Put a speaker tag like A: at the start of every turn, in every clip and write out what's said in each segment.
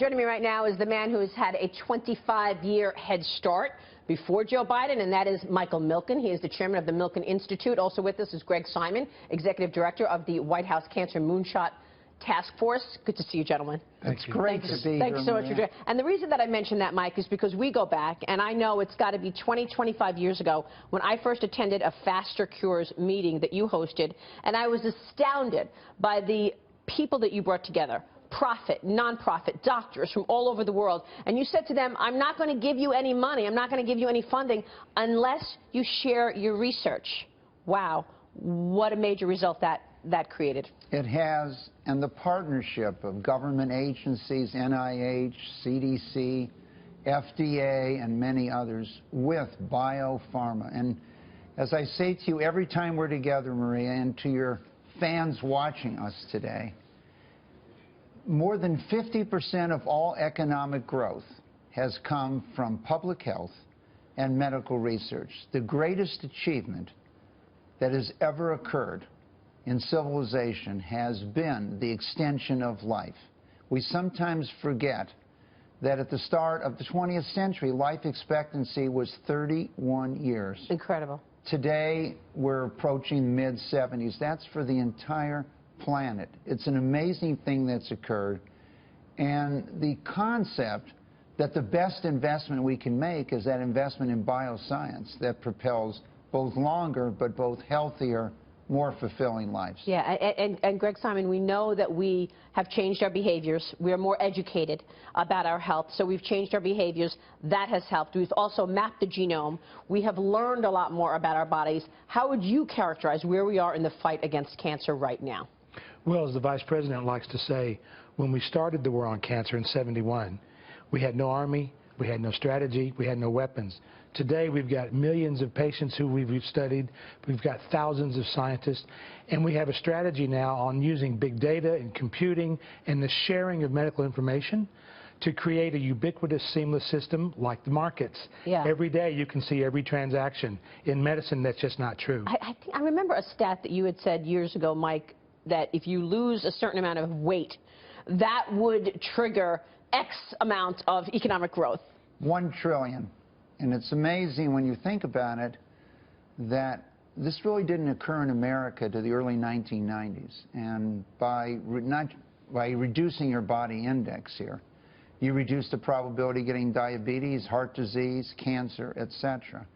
A: joining me right now is the man who has had a 25-year head start before Joe Biden, and that is Michael Milken. He is the chairman of the Milken Institute. Also with us is Greg Simon, executive director of the White House Cancer Moonshot Task Force. Good to see you, gentlemen.
B: It's great to be here.
A: Thanks so much for joining. And the reason that I mentioned that, Mike, is because we go back, and I know it's got to be 25 years ago when I first attended a Faster Cures meeting that you hosted, and I was astounded by the people that you brought together. Profit, nonprofit, doctors from all over the world. And you said to them, I'm not going to give you any money, I'm not going to give you any funding unless you share your research. Wow, what a major result that created.
B: It has, and the partnership of government agencies, NIH, CDC, FDA, and many others with biopharma. And as I say to you every time we're together, Maria, and to your fans watching us today, more than 50% of all economic growth has come from public health and medical research. The greatest achievement that has ever occurred in civilization has been the extension of life. We sometimes forget that at the start of the 20th century, life expectancy was 31 years.
A: Incredible.
B: Today, we're approaching mid-70s. That's for the entire planet. It's an amazing thing that's occurred, and the concept that the best investment we can make is that investment in bioscience that propels both longer but both healthier, more fulfilling lives.
A: Yeah, and Greg Simon, we know that we have changed our behaviors. We are more educated about our health, so we've changed our behaviors. That has helped. We've also mapped the genome. We have learned a lot more about our bodies. How would you characterize where we are in the fight against cancer right now?
C: Well, as the Vice President likes to say, when we started the war on cancer in '71, we had no army, we had no strategy, we had no weapons. Today, we've got millions of patients who we've studied, we've got thousands of scientists, and we have a strategy now on using big data and computing and the sharing of medical information to create a ubiquitous, seamless system like the markets.
A: Yeah.
C: Every day you can see every transaction. In medicine, that's just not true.
A: I remember a stat that you had said years ago, Mike, that if you lose a certain amount of weight, that would trigger X amount of economic growth.
B: 1 trillion. And it's amazing when you think about it that this really didn't occur in America to the early 1990s. And by reducing your body index here, you reduce the probability of getting diabetes, heart disease, cancer, etc.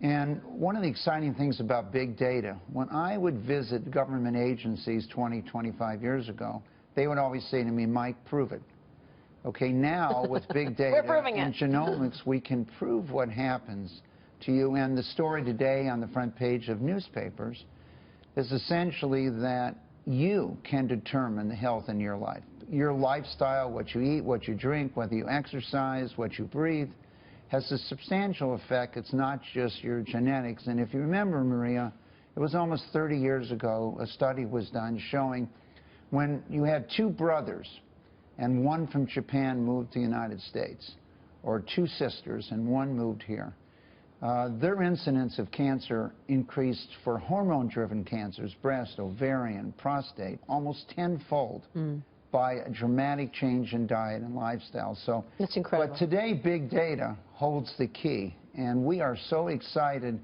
B: And one of the exciting things about big data, when I would visit government agencies 25 years ago, they would always say to me, Mike, prove it. Okay, now with big data and genomics, we can prove what happens to you. And the story today on the front page of newspapers is essentially that you can determine the health in your life. Your lifestyle, what you eat, what you drink, whether you exercise, what you breathe, has a substantial effect. It's not just your genetics. And if you remember, Maria, it was almost 30 years ago, a study was done showing when you had 2 brothers and one from Japan moved to the United States, or 2 sisters and one moved here, their incidence of cancer increased for hormone-driven cancers, breast, ovarian, prostate, almost tenfold. By a dramatic change in diet and lifestyle. So
A: that's incredible.
B: But today, big data holds the key, and we are so excited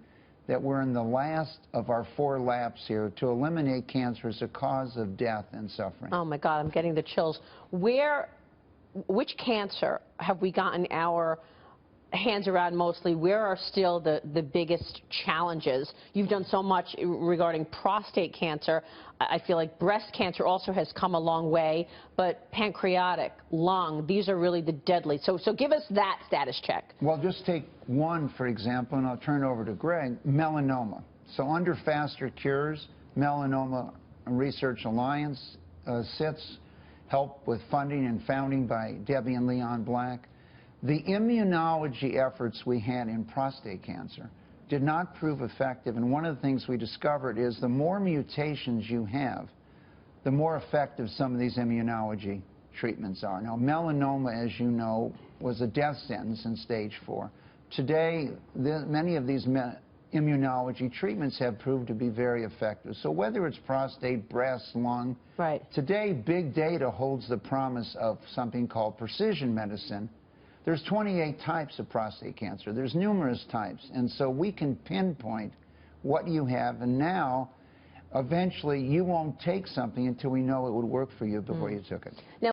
B: that we're in the last of our 4 laps here to eliminate cancer as a cause of death and suffering.
A: Oh my God, I'm getting the chills. Which cancer have we gotten our hands around mostly? Where are still the biggest challenges? You've done so much regarding prostate cancer. I feel like breast cancer also has come a long way, but pancreatic, lung, these are really the deadly. So give us that status check.
B: Well, just take one, for example, and I'll turn it over to Greg, melanoma. So under Faster Cures, Melanoma Research Alliance sits, help with funding and founding by Debbie and Leon Black. The immunology efforts we had in prostate cancer did not prove effective, and one of the things we discovered is the more mutations you have, the more effective some of these immunology treatments are. Now, melanoma, as you know, was a death sentence in stage 4. Today, many of these immunology treatments have proved to be very effective. So whether it's prostate, breast, lung,
A: Right.
B: today big data holds the promise of something called precision medicine. There's 28 types of prostate cancer. There's numerous types. And so we can pinpoint what you have. And now, eventually, you won't take something until we know it would work for you before you took it.
A: Now,